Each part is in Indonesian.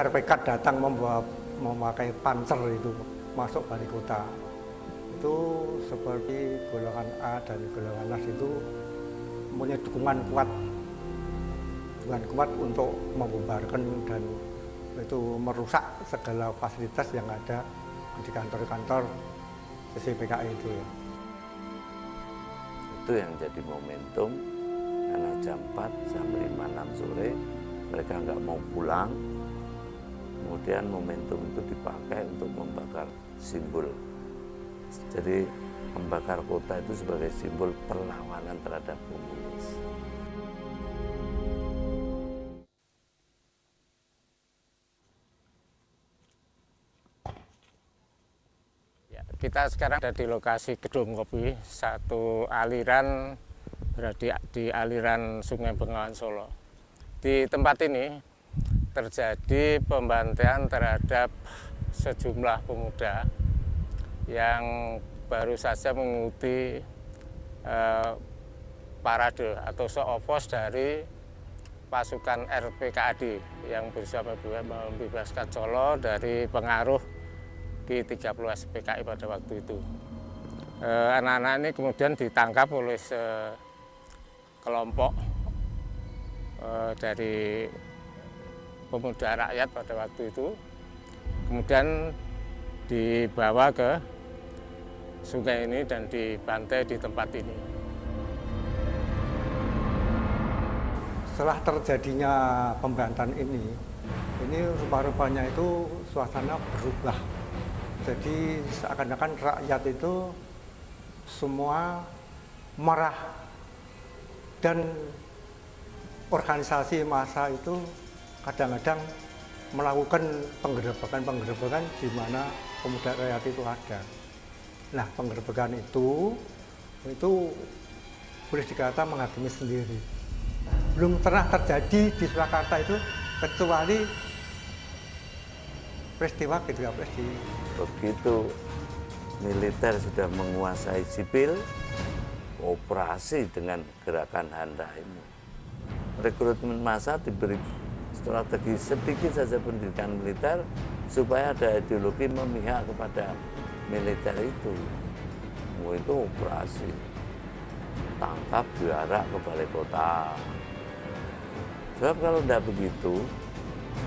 RPK datang memakai panser itu masuk balai kota. Itu seperti golongan A dan golongan NAS itu mempunyai dukungan kuat untuk membubarkan dan itu merusak segala fasilitas yang ada di kantor-kantor CCPKI itu ya. Itu yang jadi momentum, karena jam 4, jam 5, 6 sore mereka nggak mau pulang. Kemudian momentum itu dipakai untuk membakar simbol. Jadi membakar kota itu sebagai simbol perlawanan terhadap komunis. Kita sekarang ada di lokasi Gedung Kopi, satu aliran berada di aliran Sungai Bengawan Solo. Di tempat ini terjadi pembantaian terhadap sejumlah pemuda yang baru saja mengikuti parade atau show of force dari pasukan RPKAD yang berusaha membebaskan Solo dari pengaruh Ki-30 SPKI pada waktu itu. Anak-anak ini kemudian ditangkap oleh sekelompok dari pemuda rakyat pada waktu itu, kemudian dibawa ke sungai ini dan dibantai di tempat ini. Setelah terjadinya pembantaian ini rupa-rupanya itu suasana berubah. Jadi seakan-akan rakyat itu semua marah dan organisasi massa itu kadang-kadang melakukan penggerebekan di mana pemuda rakyat itu ada. Nah, penggerebekan itu boleh dikata menghakimi sendiri. Belum pernah terjadi di Surakarta itu kecuali peristiwa G30 di. Begitu militer sudah menguasai sipil, operasi dengan gerakan Handra ini. Rekrutmen massa diberi strategi sedikit saja pendidikan militer supaya ada ideologi memihak kepada militer itu. Itu operasi. Tangkap, diarak ke balai kota. Sebab kalau tidak begitu,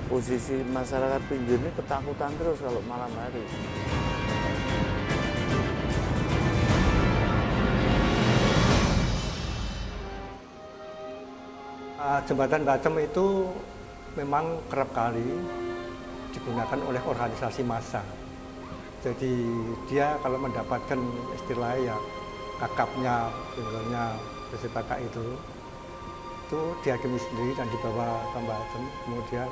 posisi masyarakat pinggir ini ketakutan terus kalau malam hari. Jembatan Bacem itu memang kerap kali digunakan oleh organisasi massa. Jadi dia kalau mendapatkan istilah ya kakapnya, pinggirnya PSPKI itu dihakimi sendiri dan dibawa ke Bacem. Kemudian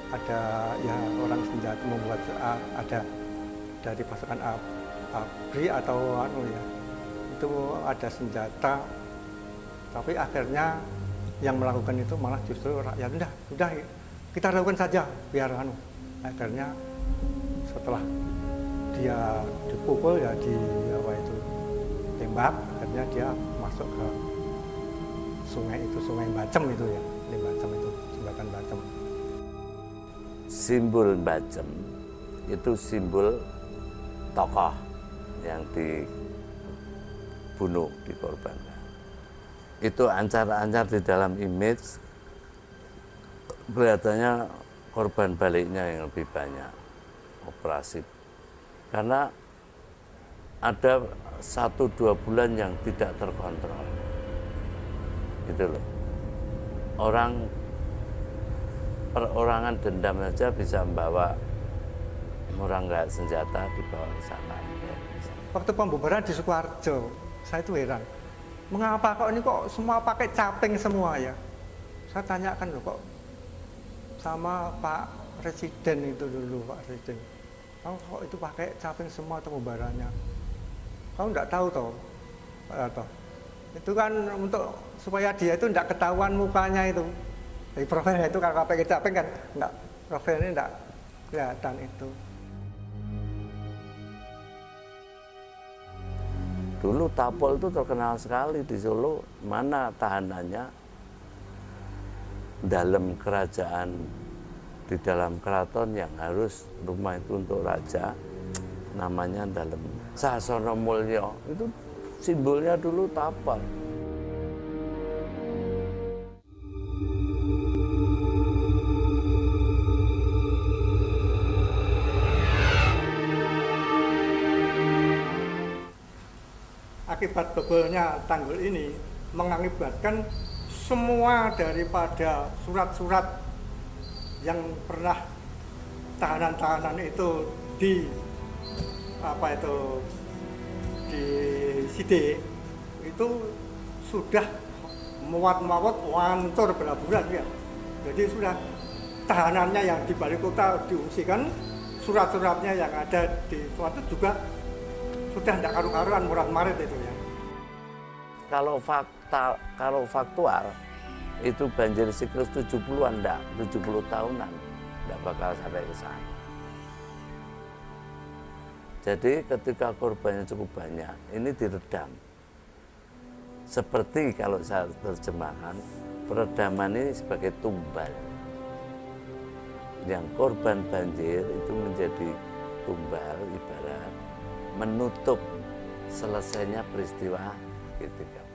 ada ya orang senjata membuat ada dari pasukan ABRI atau ya itu ada senjata, tapi akhirnya yang melakukan itu malah justru rakyat. Udah kita lakukan saja biar akhirnya setelah dia dipukul ya tembak, akhirnya dia masuk ke sungai Bacem itu ya, di Bacem itu jembatan Bacem. Simbol Bacem itu simbol tokoh yang dibunuh, dikorbankan. Itu ancar-ancar di dalam image, kelihatannya korban baliknya yang lebih banyak operasi. Karena ada 1-2 bulan yang tidak terkontrol. Gitu loh. Perorangan dendam saja bisa membawa orang nggak senjata dibawa ke sana. Waktu pembubaran di Sukoharjo, saya itu heran. Mengapa ini kok semua pakai caping semua ya? Saya tanyakan loh kok sama Pak Presiden itu dulu, Pak Presiden. Kok itu pakai caping semua pembubarannya? Kamu nggak tahu toh, Pak Harto? Itu kan untuk supaya dia itu tidak ketahuan mukanya itu. Jadi profilnya itu kalau pakai caping kan enggak, profilnya enggak kelihatan itu. Dulu Tapol itu terkenal sekali di Solo, mana tahanannya dalam kerajaan di dalam keraton yang harus rumah itu untuk raja, namanya dalam Sasana Mulya. Itu simbolnya dulu tapal. Akibat bebolnya tanggul ini mengakibatkan semua daripada surat-surat yang pernah tahanan-tahanan itu disidik itu sudah muat-muat hancur berhamburan ya. Jadi sudah tahanannya yang di balik kota diungsikan, surat-suratnya yang ada di suatu juga sudah tidak karu-karuan, murat-marit itu ya. Kalau faktual itu banjir siklus 70-an, 70 tahunan enggak bakal sampai ke sana. Jadi ketika korbannya cukup banyak, ini diredam. Seperti kalau saya terjemahkan, peredaman ini sebagai tumbal. Yang korban banjir itu menjadi tumbal, ibarat menutup selesainya peristiwa G30.